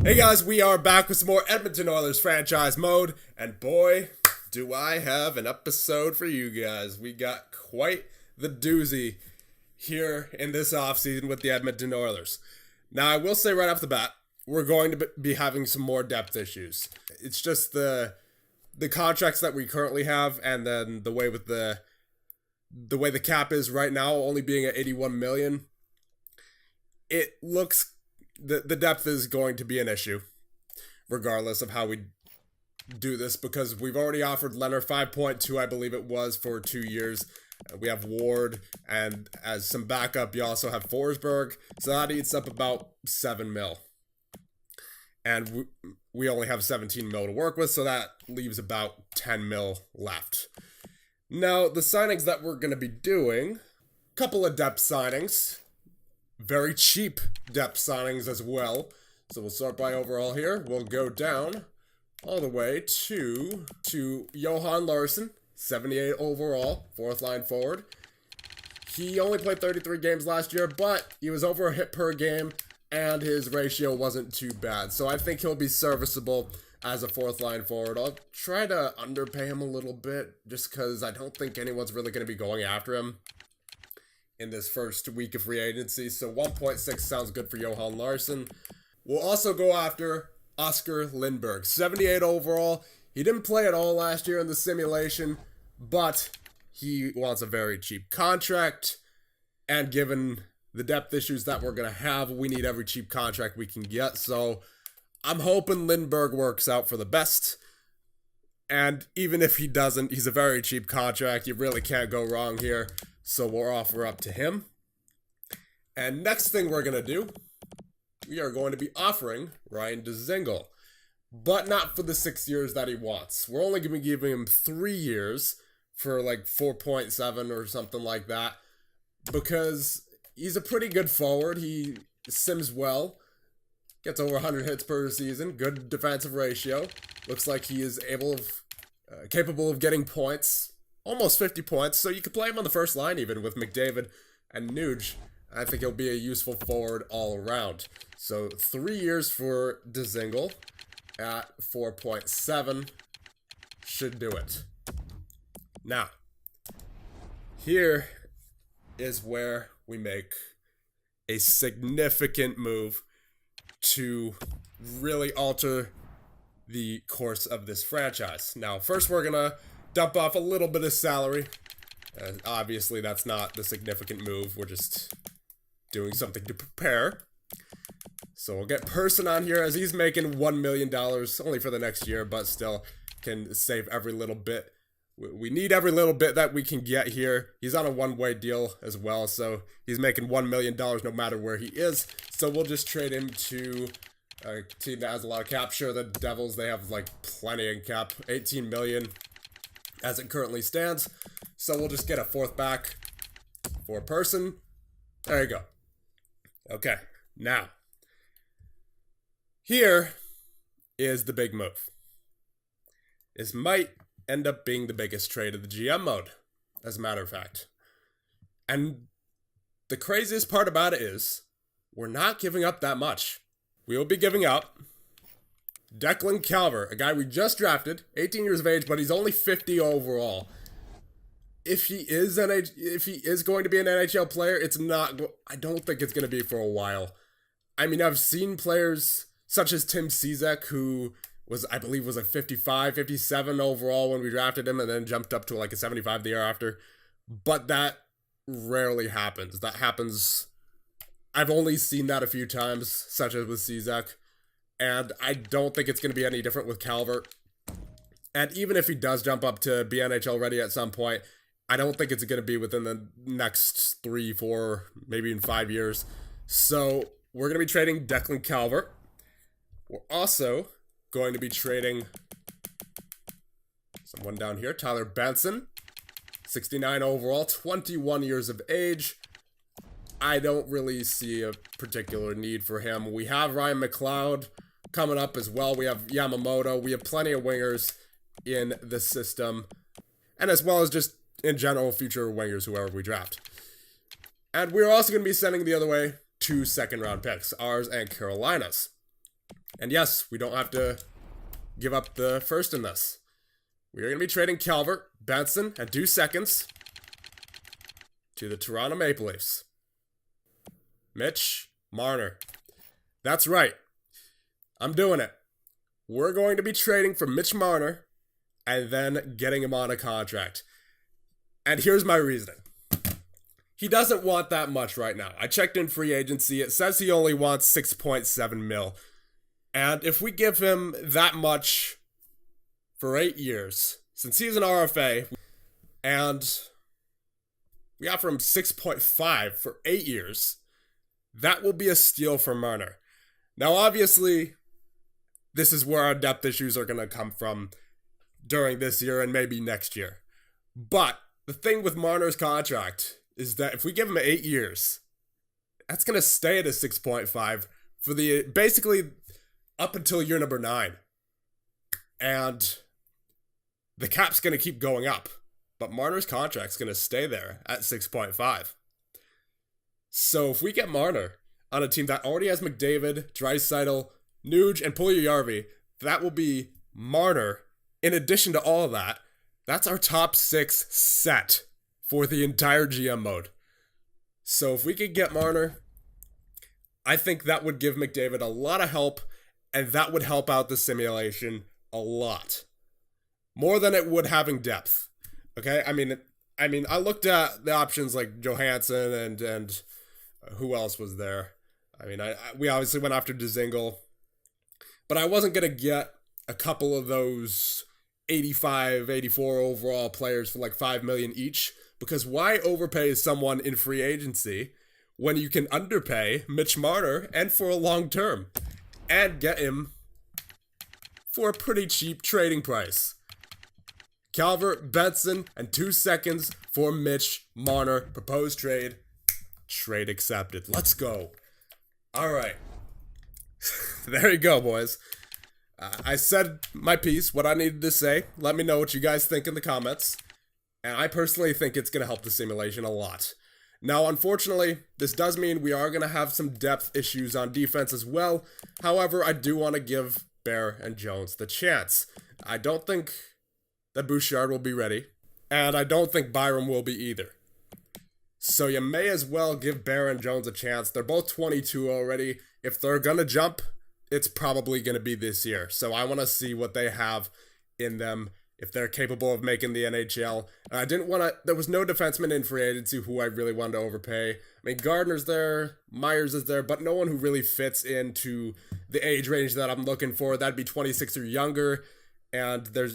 Hey guys, we are back with some more Edmonton Oilers franchise mode, and boy, do I have an episode for you guys. We got quite the doozy here in this offseason with the Edmonton Oilers. Now, I will say right off the bat, we're going to be having some more depth issues. It's just the contracts that we currently have, and then the way the cap is right now, only being at $81 million. It looks the depth is going to be an issue, regardless of how we do this, because we've already offered Leonard 5.2, I believe it was, for 2 years. We have Ward, and as some backup, you also have Forsberg, so that eats up about $7 mil. And we only have $17 mil to work with, so that leaves about $10 mil left. Now, the signings that we're going to be doing, a couple of depth signings. Very cheap depth signings as well. So we'll start by overall here. We'll go down all the way to Johan Larsson, 78 overall, fourth line forward. He only played 33 games last year, but he was over a hit per game, and his ratio wasn't too bad. So I think he'll be serviceable as a fourth line forward. I'll try to underpay him a little bit, just because I don't think anyone's really going to be going after him in this first week of free agency, so 1.6 sounds good for Johan Larsson. We'll also go after Oscar Lindberg, 78 overall. He didn't play at all last year in the simulation, but he wants a very cheap contract, and given the depth issues that we're going to have, we need every cheap contract we can get, so I'm hoping Lindberg works out for the best. And even if he doesn't, he's a very cheap contract. You really can't go wrong here. So we'll offer up to him. And next thing we're going to do, we are going to be offering Ryan Dzingel. But not for the 6 years that he wants. We're only going to be giving him 3 years for like 4.7 or something like that. Because he's a pretty good forward. He sims well. Gets over 100 hits per season. Good defensive ratio. Looks like he is capable of getting points. Almost 50 points, so you could play him on the first line even with McDavid and Nuge. I think he'll be a useful forward all around. So 3 years for Dzingel at 4.7 should do it. Now, here is where we make a significant move to really alter the course of this franchise. Now, first we're going to dump off a little bit of salary. Obviously, that's not the significant move. We're just doing something to prepare. So we'll get Person on here, as he's making $1 million, only for the next year, but still can save every little bit. We need every little bit that we can get here. He's on a one-way deal as well, so he's making $1 million no matter where he is. So we'll just trade him to a team that has a lot of cap. Sure, the Devils, they have like plenty in cap, $18 million. As it currently stands. So we'll just get a fourth back for Person. There you go. Okay, now, here is the big move. This might end up being the biggest trade of the GM mode, as a matter of fact. And the craziest part about it is, we're not giving up that much. We will be giving up Declan Calvert, a guy we just drafted, 18 years of age, but he's only 50 overall. If he is going to be an NHL player, I don't think it's going to be for a while. I mean, I've seen players such as Tim Cizek, who I believe was a 55, 57 overall when we drafted him, and then jumped up to like a 75 the year after. But that rarely happens. That happens, I've only seen that a few times, such as with Cizek. And I don't think it's going to be any different with Calvert. And even if he does jump up to be NHL ready at some point, I don't think it's going to be within the next 3, 4, maybe even 5 years. So we're going to be trading Declan Calvert. We're also going to be trading someone down here, Tyler Benson, 69 overall, 21 years of age. I don't really see a particular need for him. We have Ryan McLeod coming up as well. We have Yamamoto. We have plenty of wingers in the system. And as well as just, in general, future wingers, whoever we draft. And we're also going to be sending the other way 2 second-round picks, ours and Carolina's. And yes, we don't have to give up the first in this. We are going to be trading Calvert, Benson, and 2 seconds to the Toronto Maple Leafs. Mitch, Marner. That's right. I'm doing it. We're going to be trading for Mitch Marner and then getting him on a contract. And here's my reasoning. He doesn't want that much right now. I checked in free agency. It says he only wants 6.7 mil. And if we give him that much for 8 years, since he's an RFA, and we offer him 6.5 for 8 years, that will be a steal for Marner. Now, obviously, this is where our depth issues are going to come from during this year and maybe next year. But the thing with Marner's contract is that if we give him 8 years, that's going to stay at a 6.5 for the basically up until year number 9. And the cap's going to keep going up. But Marner's contract's going to stay there at 6.5. So if we get Marner on a team that already has McDavid, Draisaitl, Nuge, and Puljujarvi, that will be Marner. In addition to all of that, that's our top 6 set for the entire GM mode. So if we could get Marner, I think that would give McDavid a lot of help, and that would help out the simulation a lot. More than it would having depth. Okay? I mean, I looked at the options like Johansson and who else was there? I mean, we obviously went after Dzingel, but I wasn't going to get a couple of those 85, 84 overall players for like $5 million each, because why overpay someone in free agency when you can underpay Mitch Marner and for a long term and get him for a pretty cheap trading price? Calvert, Benson, and 2 seconds for Mitch Marner. Proposed trade. Trade accepted. Let's go. All right. There you go, boys. I said my piece, what I needed to say. Let me know what you guys think in the comments. And I personally think it's going to help the simulation a lot. Now, unfortunately, this does mean we are going to have some depth issues on defense as well. However, I do want to give Bear and Jones the chance. I don't think that Bouchard will be ready. And I don't think Byram will be either. So you may as well give Bear and Jones a chance. They're both 22 already. If they're going to jump, it's probably going to be this year. So I want to see what they have in them, if they're capable of making the NHL. And I didn't want to, there was no defenseman in free agency who I really wanted to overpay. I mean, Gardner's there, Myers is there, but no one who really fits into the age range that I'm looking for. That'd be 26 or younger. And there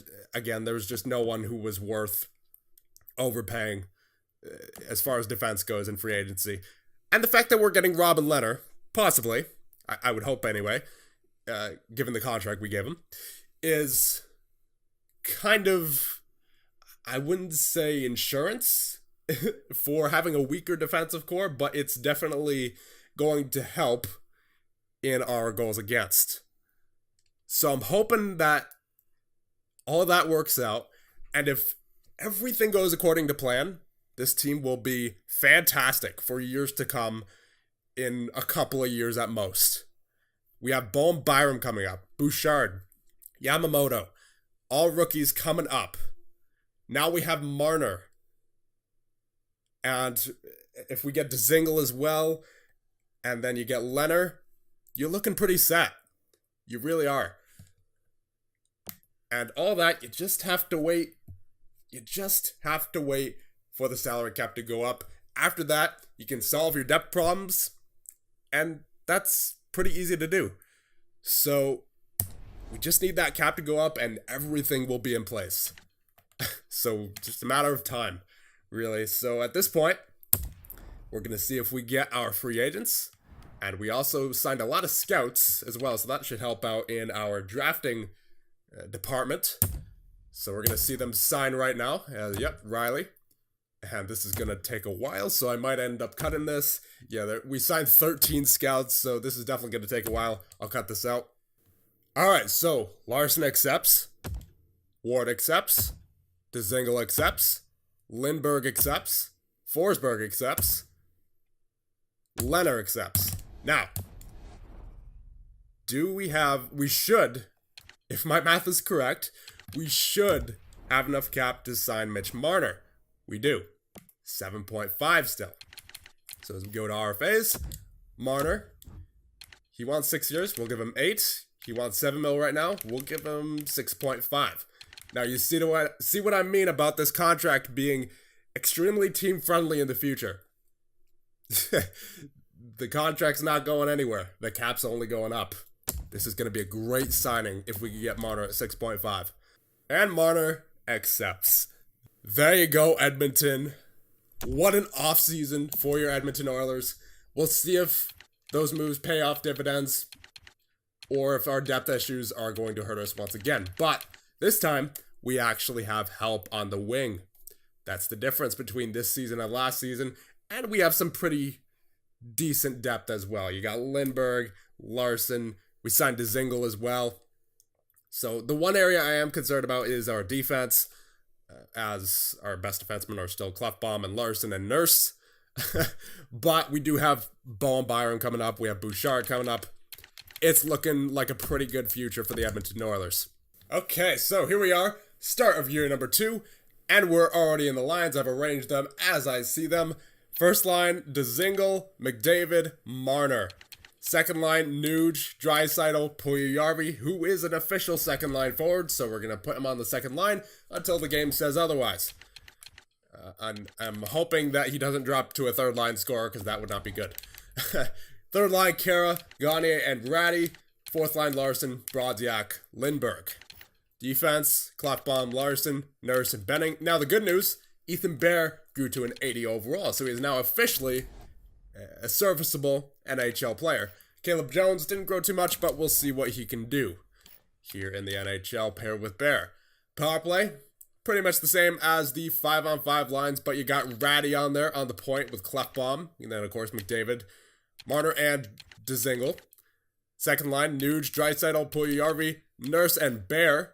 was just no one who was worth overpaying as far as defense goes in free agency. And the fact that we're getting Robin Lehner, possibly, I would hope anyway, given the contract we gave him, is kind of, I wouldn't say insurance for having a weaker defensive core, but it's definitely going to help in our goals against. So I'm hoping that all of that works out, and if everything goes according to plan, this team will be fantastic for years to come, in a couple of years at most. We have Bohm Byram coming up, Bouchard, Yamamoto, all rookies coming up. Now we have Marner. And if we get Dzingel as well, and then you get Lehner, you're looking pretty set. You really are. And all that, you just have to wait. You just have to wait for the salary cap to go up. After that, you can solve your depth problems, and that's pretty easy to do. So we just need that cap to go up, and everything will be in place. So just a matter of time, really. So at this point, we're going to see if we get our free agents, and we also signed a lot of scouts as well, so that should help out in our drafting department. So we're going to see them sign right now. Yep, Riley. And this is going to take a while, so I might end up cutting this. Yeah, we signed 13 scouts, so this is definitely going to take a while. I'll cut this out. All right, so Larson accepts. Ward accepts. Dzingel accepts. Lindbergh accepts. Forsberg accepts. Lehner accepts. Now, we should, if my math is correct, we should have enough cap to sign Mitch Marner. We do. 7.5 still. So as we go to RFAs, Marner, he wants 6 years, we'll give him 8. He wants 7 mil right now, we'll give him 6.5. Now you see what I mean about this contract being extremely team friendly in the future. The contract's not going anywhere. The cap's only going up. This is going to be a great signing if we can get Marner at 6.5. And Marner accepts. There you go, Edmonton. What an offseason for your Edmonton Oilers. We'll see if those moves pay off dividends or if our depth issues are going to hurt us once again. But this time, we actually have help on the wing. That's the difference between this season and last season. And we have some pretty decent depth as well. You got Lindbergh, Larson. We signed Dzingel as well. So the one area I am concerned about is our defense, as our best defensemen are still Clefbaum and Larson and Nurse. But we do have Bo and Byron coming up. We have Bouchard coming up. It's looking like a pretty good future for the Edmonton Oilers. Okay, so here we are, start of year number 2, and we're already in the lines. I've arranged them as I see them. First line, Dzingel, McDavid, Marner. Second line, Nuge, Draisaitl, Puljujarvi, who is an official second line forward, so we're going to put him on the second line until the game says otherwise. I'm hoping that he doesn't drop to a third line scorer, because that would not be good. Third line, Kara, Gagne, and Ratty. Fourth line, Larson, Brodziak, Lindbergh. Defense, Klefbom, Larson, Nurse, and Benning. Now the good news, Ethan Bear grew to an 80 overall, so he is now officially a serviceable NHL player. Caleb Jones didn't grow too much, but we'll see what he can do here in the NHL paired with Bear. Power play, pretty much the same as the 5-on-5 lines, but you got Ratty on there on the point with Klefbom, and then of course McDavid, Marner, and Dzingel. Second line, Nuge, Draisaitl, Puljujarvi, Nurse, and Bear.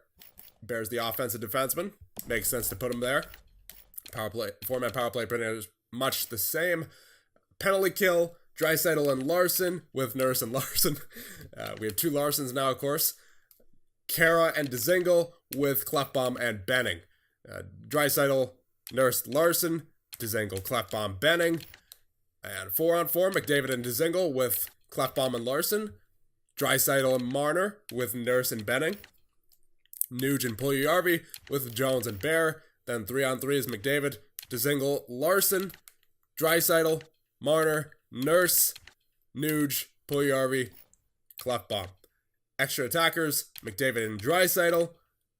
Bear's the offensive defenseman. Makes sense to put him there. Power play, four-man power play pretty much the same. Penalty kill, Draisaitl and Larson with Nurse and Larson. We have 2 Larsons now, of course. Kara and Dzingel with Klefbom and Benning. Draisaitl, Nurse, Larson, Dzingel, Klefbom, Benning. And 4-on-4, McDavid and Dzingel with Klefbom and Larson. Draisaitl and Marner with Nurse and Benning. Nuge and Puljujarvi with Jones and Bear. Then 3-on-3 is McDavid, Dzingel, Larson, Draisaitl, Marner, Nurse, Nuge, Puljujarvi, Klefbom. Extra attackers, McDavid and Draisaitl.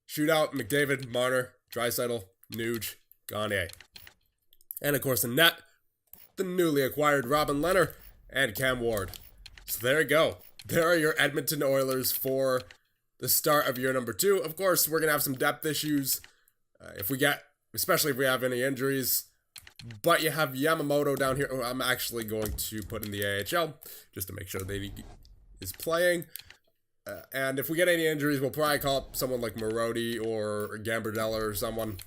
Shootout, McDavid, Marner, Draisaitl, Nuge, Gagne. And of course in net, the newly acquired Robin Leonard and Cam Ward. So there you go. There are your Edmonton Oilers for the start of year number 2. Of course, we're going to have some depth issues especially if we have any injuries. But you have Yamamoto down here, who I'm actually going to put in the AHL just to make sure that he is playing. And if we get any injuries, we'll probably call up someone like Marody or Gambardella or someone.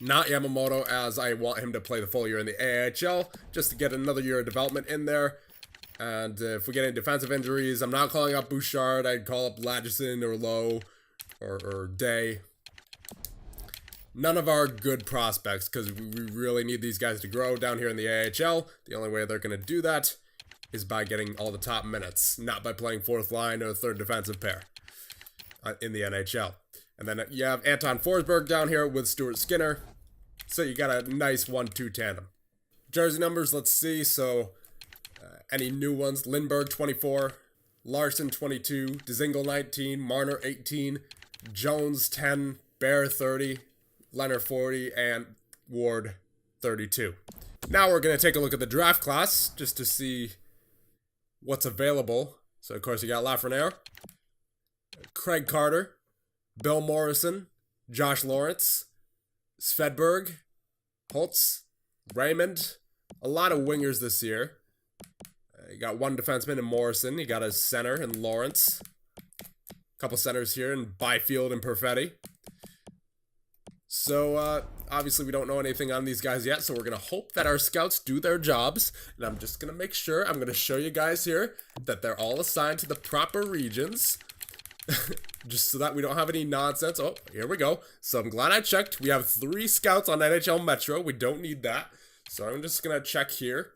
Not Yamamoto, as I want him to play the full year in the AHL just to get another year of development in there. And if we get any defensive injuries, I'm not calling up Bouchard. I'd call up Ladgeson or Lowe or Day. None of our good prospects, because we really need these guys to grow down here in the AHL. The only way they're going to do that is by getting all the top minutes, not by playing fourth line or third defensive pair in the NHL. And then you have Anton Forsberg down here with Stuart Skinner. So you got a nice 1-2 tandem. Jersey numbers, let's see. So any new ones, Lindbergh 24, Larson 22, Dzingel 19, Marner 18, Jones 10, Bear 30, Leonard 40, and Ward 32. Now we're going to take a look at the draft class just to see what's available. So of course you got Lafreniere, Craig Carter, Bill Morrison, Josh Lawrence, Svedberg, Holtz, Raymond. A lot of wingers this year. You got one defenseman in Morrison. You got a center in Lawrence. A couple centers here in Byfield and Perfetti. So, obviously we don't know anything on these guys yet, so we're going to hope that our scouts do their jobs. And I'm just going to make sure, I'm going to show you guys here that they're all assigned to the proper regions. Just so that we don't have any nonsense. Oh, here we go. So I'm glad I checked. We have 3 scouts on NHL Metro. We don't need that. So I'm just going to check here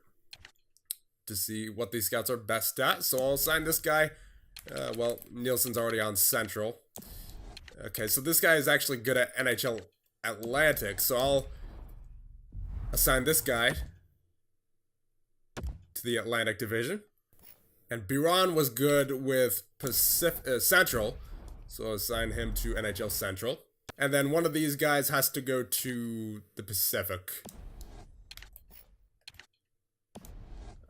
to see what these scouts are best at. So I'll assign this guy. Well, Nielsen's already on Central. Okay, so this guy is actually good at NHL Atlantic. So I'll assign this guy to the Atlantic Division. And Biron was good with Central. So I'll assign him to NHL Central. And then one of these guys has to go to the Pacific.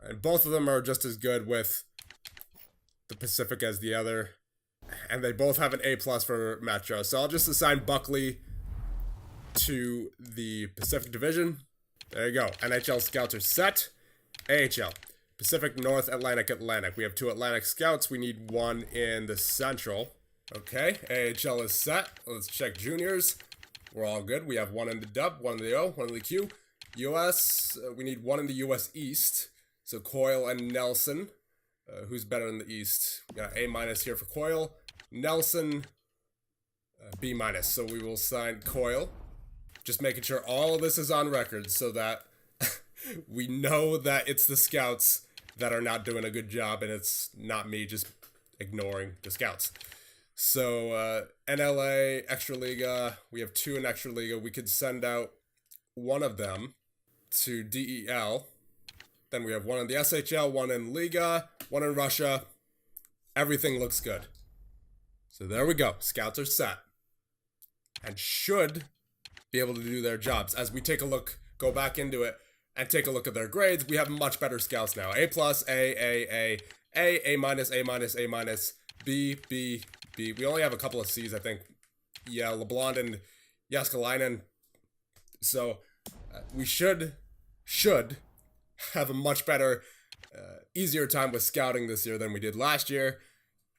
And both of them are just as good with the Pacific as the other. And they both have an A+ for Metro. So I'll just assign Buckley to the Pacific Division. There you go. NHL scouts are set. AHL. Pacific, North, Atlantic, Atlantic. We have 2 Atlantic scouts. We need 1 in the Central. Okay, AHL is set. Let's check juniors. We're all good. We have 1 in the dub, 1 in the O, 1 in the Q. US, we need 1 in the US East. So Coyle and Nelson. Who's better in the East? We got A- here for Coyle. Nelson, B-. So we will sign Coyle. Just making sure all of this is on record so that we know that it's the scouts that are not doing a good job and it's not me just ignoring the scouts. So, NLA, Extraliga, we have 2 in Extraliga. We could send out 1 of them to DEL. Then we have 1 in the SHL, 1 in Liga, 1 in Russia. Everything looks good. So there we go. Scouts are set. And should be able to do their jobs. As we take a look, go back into it, and take a look at their grades, we have much better scouts now. A+, A, A-, A-, B, B, B. We only have a couple of C's, I think. Yeah, LeBlanc and Jaskalainen. So, we should have a much better, easier time with scouting this year than we did last year.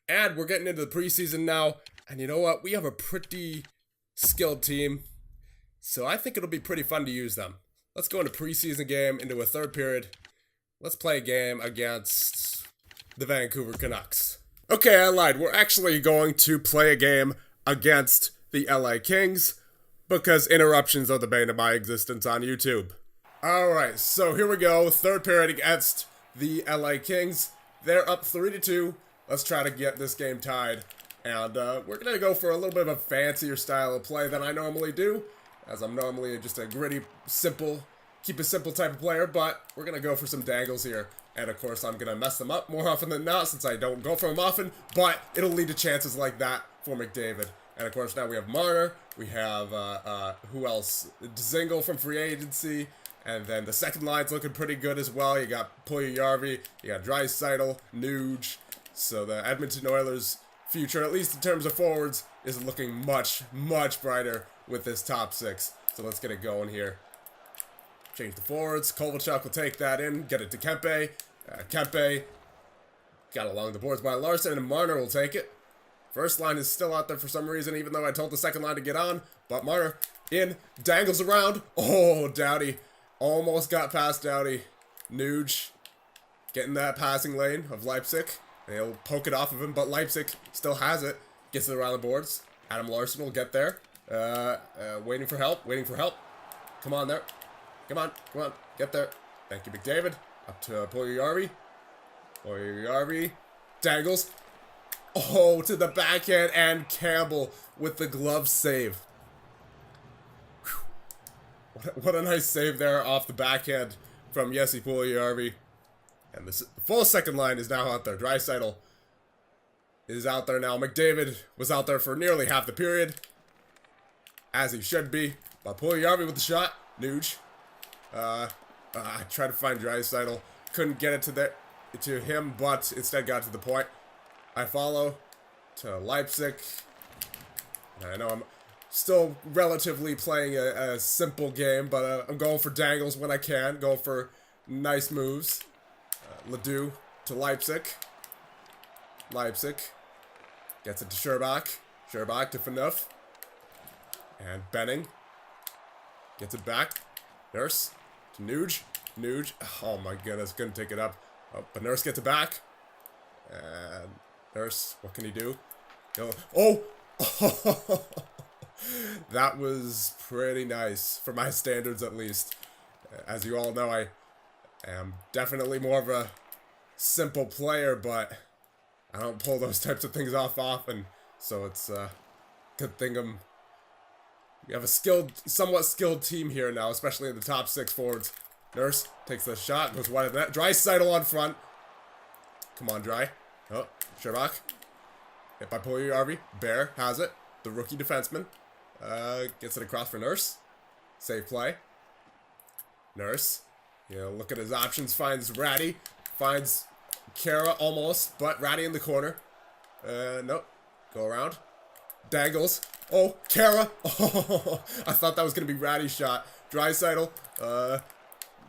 And we're getting into the preseason now. And you know what? We have a pretty skilled team. So I think it'll be pretty fun to use them. Let's go into preseason game, into a third period. Let's play a game against the Vancouver Canucks. Okay, I lied. We're actually going to play a game against the LA Kings because interruptions are the bane of my existence on YouTube. Alright, so here we go. Third period against the LA Kings. They're up 3-2. Let's try to get this game tied. And we're going to go for a little bit of a fancier style of play than I normally do, as I'm normally just a gritty, simple, keep it simple type of player, but we're going to go for some dangles here. And of course, I'm going to mess them up more often than not since I don't go for them often, but it'll lead to chances like that for McDavid. And of course, now we have Marner, we have, who else? Dzingel from free agency, and then the second line's looking pretty good as well. You got Puljujarvi, you got Draisaitl, Nuge. So the Edmonton Oilers' future, at least in terms of forwards, is looking much, much brighter with this top 6. So let's get it going here. Change the forwards. Kovalchuk will take that in, get it to Kempe. Kempe got along the boards by Larson, and Marner will take it. First line is still out there for some reason, even though I told the second line to get on. But Marner in, dangles around. Oh, Doughty. Almost got past Doughty. Nuge getting that passing lane of Leipzig. And he'll poke it off of him, but Leipzig still has it. Gets it around the boards. Adam Larson will get there. Waiting for help. Come on there. Come on. Get there. Thank you, McDavid. Up to Puljujarvi. Dangles. Oh, to the backhand, and Campbell with the glove save. What a nice save there off the backhand from Jesse Puljujarvi. And the full second line is now out there. Draisaitl is out there now. McDavid was out there for nearly half the period, as he should be. But Puljujarvi with the shot. Nuge. I tried to find Draisaitl. Couldn't get it to him, but instead got to the point. I follow to Leipzig. I know I'm still relatively playing a simple game, but I'm going for dangles when I can. Going for nice moves. Ledoux to Leipzig. Leipzig gets it to Sherbak. Sherbak to Phaneuf. And Benning Gets it back. Nurse to Nuge. Nuge. Oh my goodness, couldn't take it up. Oh, but Nurse gets it back. And Nurse, what can he do? Go. Oh! That was pretty nice, for my standards at least. As you all know, I am definitely more of a simple player, but I don't pull those types of things off often. So it's a good thing we have a somewhat skilled team here now, especially in the top 6 forwards. Nurse takes the shot, goes wide of the net. Draisaitl on front. Come on, Dry. Oh, Sherbach. Hit by Puljujarvi. Bear has it. The rookie defenseman. Gets it across for Nurse. Save play. Nurse. Look at his options. Finds Ratty. Finds Kara almost, but Ratty in the corner. Nope. Go around. Dangles. Oh, Kara. Oh, I thought that was going to be Ratty's shot. Draisaitl.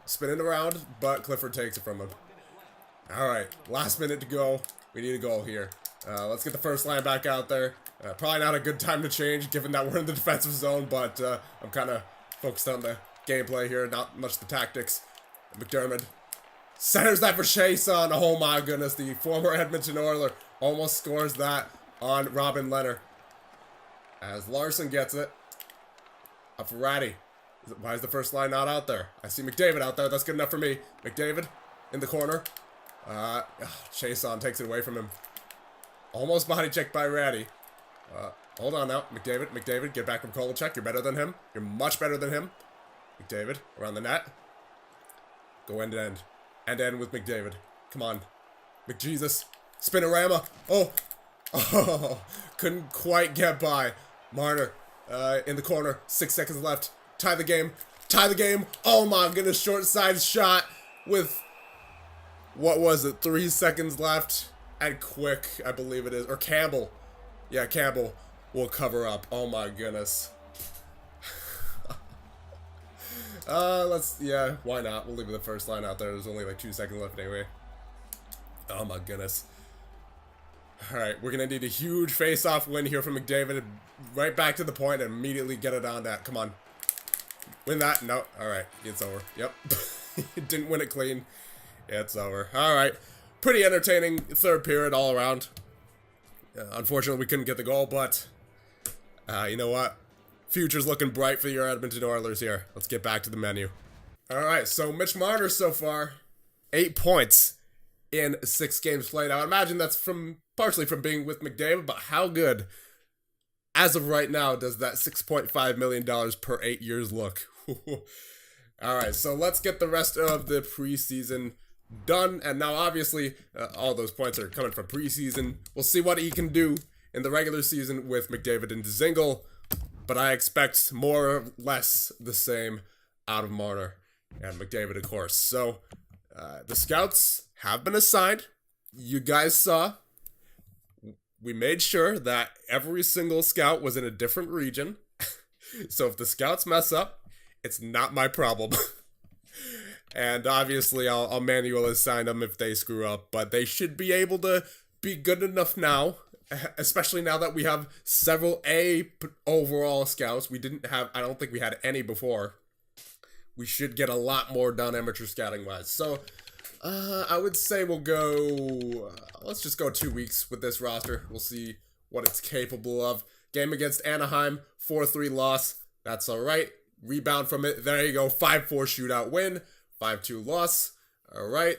Spinning around, but Clifford takes it from him. Alright, last minute to go. We need a goal here. Let's get the first line back out there. Probably not a good time to change, given that we're in the defensive zone, but I'm kind of focused on the gameplay here, not much the tactics. McDermott centers that for Chason. Oh my goodness, the former Edmonton Oiler almost scores that on Robin Leonard. As Larson gets it. Up for Ratty. Why is the first line not out there? I see McDavid out there. That's good enough for me. McDavid in the corner. Chason takes it away from him. Almost body checked by Ratty. Hold on now. McDavid, get back from Kolachek. You're better than him. You're much better than him. McDavid, around the net. Go end to end. End to end with McDavid. Come on. McJesus. Spinorama. Oh. Oh. Couldn't quite get by. Marner in the corner. 6 seconds left. Tie the game. Tie the game. Oh my goodness. Short side shot with, what was it, 3 seconds left. And Quick, I believe it is. Or Campbell. Yeah, Campbell will cover up. Oh my goodness. Yeah, why not? We'll leave the first line out there. There's only like 2 seconds left anyway. Oh my goodness. Alright, we're going to need a huge face-off win here from McDavid. Right back to the point and immediately get it on that. Come on. Win that. No. Alright, it's over. Yep. Didn't win it clean. It's over. Alright. Pretty entertaining third period all around. Unfortunately, we couldn't get the goal, but you know what? Future's looking bright for your Edmonton Oilers here. Let's get back to the menu. Alright, so Mitch Marner so far, 8 points in 6 games played. I would imagine that's partially from being with McDavid, but how good, as of right now, does that $6.5 million per 8 years look? Alright, so let's get the rest of the preseason done. And now, obviously, all those points are coming from preseason. We'll see what he can do in the regular season with McDavid and Dzingel, but I expect more or less the same out of Marner and McDavid, of course. So, the scouts have been assigned. You guys saw. We made sure that every single scout was in a different region. So if the scouts mess up, it's not my problem. And obviously, I'll manually assign them if they screw up. But they should be able to be good enough now, especially now that we have several A overall scouts. I don't think we had any before. We should get a lot more done amateur scouting wise. So I would say we'll go, let's just go 2 weeks with this roster. We'll see what it's capable of. Game against Anaheim, 4-3 loss. That's all right. Rebound from it. There you go. 5-4 shootout win. 5-2 loss. All right.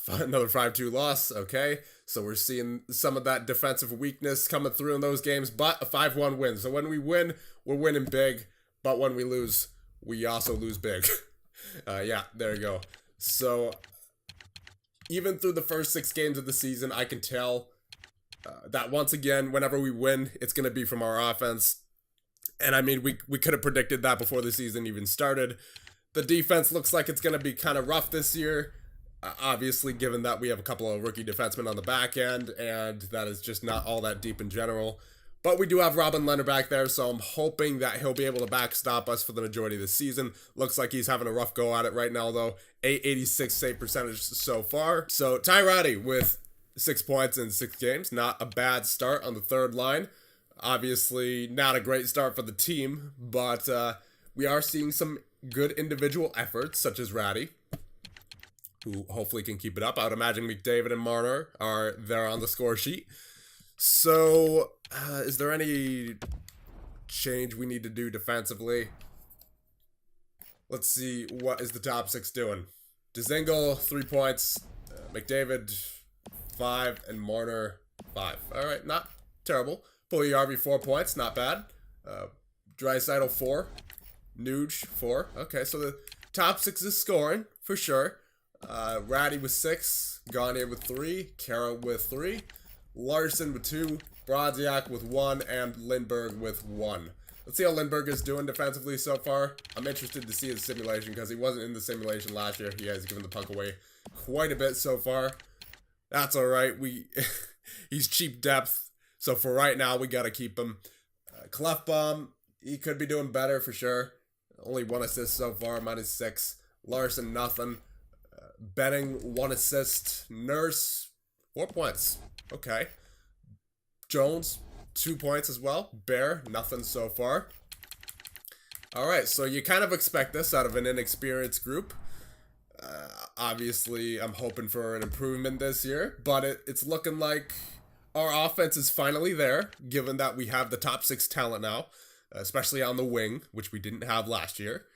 Another 5-2 loss. Okay. So we're seeing some of that defensive weakness coming through in those games, but a 5-1 win. So when we win, we're winning big. But when we lose, we also lose big. Yeah, there you go. So even through the first 6 games of the season, I can tell that once again, whenever we win, it's going to be from our offense. And I mean, we could have predicted that before the season even started. The defense looks like it's going to be kind of rough this year. Obviously, given that we have a couple of rookie defensemen on the back end, and that is just not all that deep in general. But we do have Robin Leonard back there, so I'm hoping that he'll be able to backstop us for the majority of the season. Looks like he's having a rough go at it right now, though. 886 save percentage so far. So Ty Ratty with 6 points in 6 games. Not a bad start on the third line. Obviously, not a great start for the team, but we are seeing some good individual efforts, such as Ratty, who hopefully can keep it up. I would imagine McDavid and Marner are there on the score sheet. So, is there any change we need to do defensively? Let's see, what is the top 6 doing? Dzingel, 3 points. McDavid, 5. And Marner, 5. Alright, not terrible. Puljujarvi, 4 points, not bad. Draisaitl, 4. Nuge, 4. Okay, so the top 6 is scoring, for sure. Ratty with 6. Gagne with 3. Kara with 3. Larson with 2. Brodziak with 1. And Lindbergh with 1. Let's see how Lindbergh is doing defensively so far. I'm interested to see his simulation because he wasn't in the simulation last year. He has given the puck away quite a bit so far. That's alright. He's cheap depth. So for right now, we got to keep him. Clefbaum, he could be doing better for sure. Only 1 assist so far, -6. Larson, nothing. Benning, 1 assist. Nurse, 4 points. Okay. Jones, 2 points as well. Bear, nothing so far. Alright, so you kind of expect this out of an inexperienced group. Obviously, I'm hoping for an improvement this year, but it's looking like our offense is finally there, given that we have the top 6 talent now, especially on the wing, which we didn't have last year,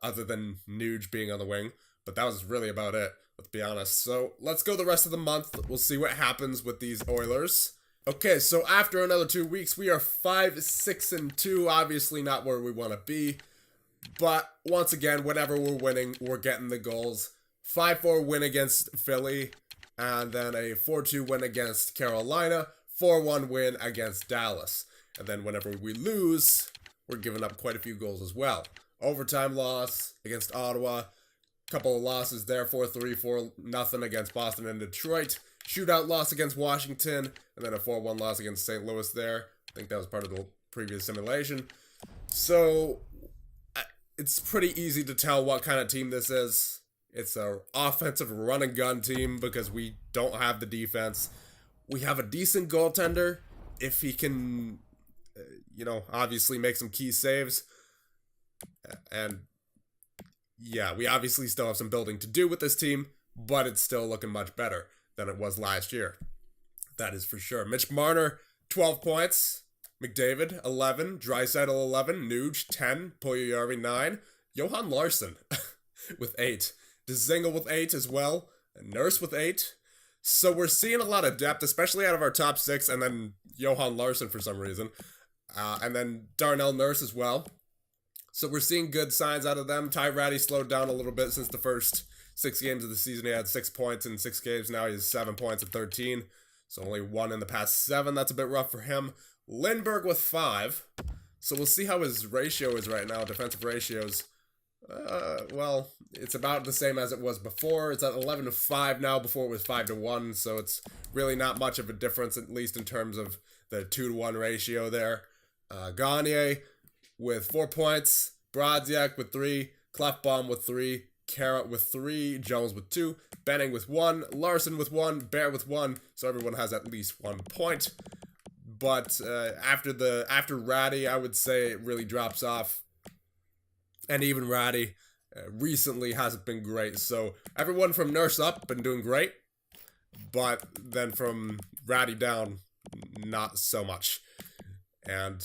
other than Nuge being on the wing, but that was really about it, let's be honest. So, let's go the rest of the month. We'll see what happens with these Oilers. Okay, so after another 2 weeks, we are 5-6-2. Obviously not where we want to be. But once again, whenever we're winning, we're getting the goals. 5-4 win against Philly. And then a 4-2 win against Carolina. 4-1 win against Dallas. And then whenever we lose, we're giving up quite a few goals as well. Overtime loss against Ottawa. Couple of losses there. 4-3, 4-0 against Boston and Detroit. Shootout loss against Washington, and then a 4-1 loss against St. Louis there. I think that was part of the previous simulation. So, it's pretty easy to tell what kind of team this is. It's an offensive run-and-gun team because we don't have the defense. We have a decent goaltender if he can, obviously make some key saves. And, yeah, we obviously still have some building to do with this team, but it's still looking much better than it was last year. That is for sure. Mitch Marner, 12 points. McDavid, 11. Draisaitl, 11. Nuge, 10. Puljujarvi, 9. Johan Larsson with 8. Dzingel with 8 as well. Nurse with 8. So we're seeing a lot of depth, especially out of our top 6, and then Johan Larsson for some reason. And then Darnell Nurse as well. So we're seeing good signs out of them. Ty Ratty slowed down a little bit since the first 6 games of the season. He had 6 points in 6 games. Now he has 7 points in 13. So only 1 in the past 7. That's a bit rough for him. Lindbergh with 5. So we'll see how his ratio is right now. Defensive ratios. Well, it's about the same as it was before. It's at 11-5 now. Before it was 5-1. So it's really not much of a difference, at least in terms of the 2-1 ratio there. Gagne with 4 points. Brodziak with 3. Clefbaum with 3. Carrot with 3, Jones with 2, Benning with 1, Larson with 1, Bear with 1, so everyone has at least 1 point. But after Ratty, I would say it really drops off. And even Ratty recently hasn't been great. So everyone from Nurse up been doing great, but then from Ratty down, not so much. And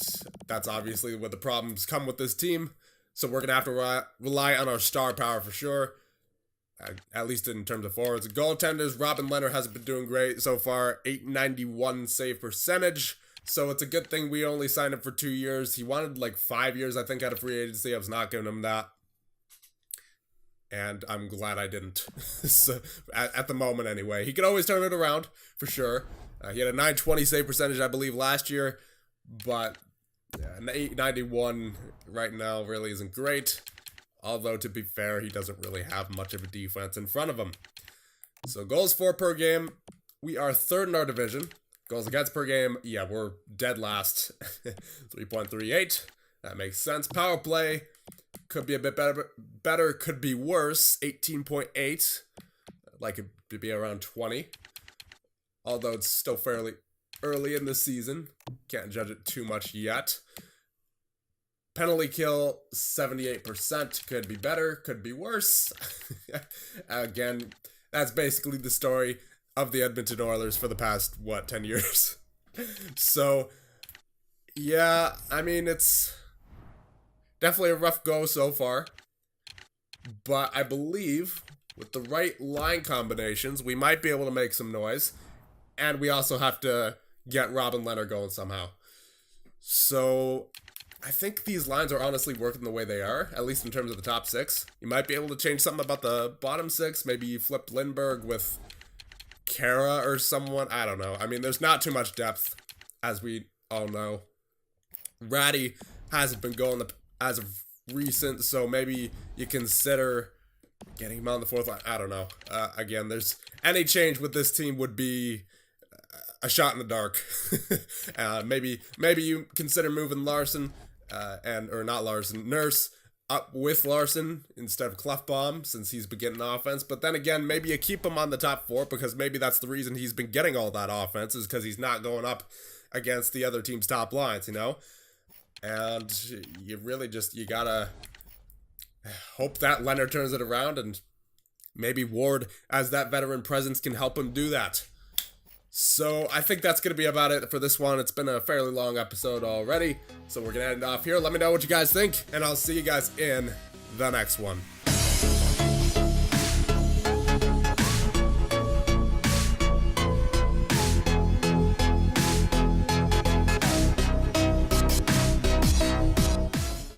that's obviously where the problems come with this team. So we're going to have to rely on our star power for sure, at least in terms of forwards. Goaltenders, Robin Leonard hasn't been doing great so far, .891 save percentage. So it's a good thing we only signed him for 2 years. He wanted like 5 years, I think, out of free agency. I was not giving him that. And I'm glad I didn't, so, at the moment anyway. He could always turn it around, for sure. He had a .920 save percentage, I believe, last year. But an .891 right now really isn't great. Although, to be fair, he doesn't really have much of a defense in front of him. So, goals for per game. We are 3rd in our division. Goals against per game. Yeah, we're dead last. 3.38. That makes sense. Power play. Could be a bit better. Could be worse. 18.8. Like it to be around 20. Although it's still fairly early in the season. Can't judge it too much yet. Penalty kill, 78%. Could be better, could be worse. Again, that's basically the story of the Edmonton Oilers for the past, 10 years? So, yeah, I mean, it's definitely a rough go so far. But I believe with the right line combinations, we might be able to make some noise. And we also have to get Robin Leonard going somehow. So I think these lines are honestly working the way they are, at least in terms of the top six. You might be able to change something about the bottom six. Maybe you flip Lindbergh with Kara or someone. I don't know. I mean, there's not too much depth, as we all know. Ratty hasn't been going as of recent, so maybe you consider getting him on the fourth line. I don't know. Again, there's any change with this team would be a shot in the dark. Maybe you consider moving Larson Nurse up with Larson instead of Clefbaum, since he's been getting offense. But then again, maybe you keep him on the top four, because maybe that's the reason he's been getting all that offense, is because he's not going up against the other team's top lines, you know? And you really you gotta hope that Leonard turns it around, and maybe Ward, as that veteran presence, can help him do that. So I think that's going to be about it for this one. It's been a fairly long episode already, so we're going to end off here. Let me know what you guys think, and I'll see you guys in the next one.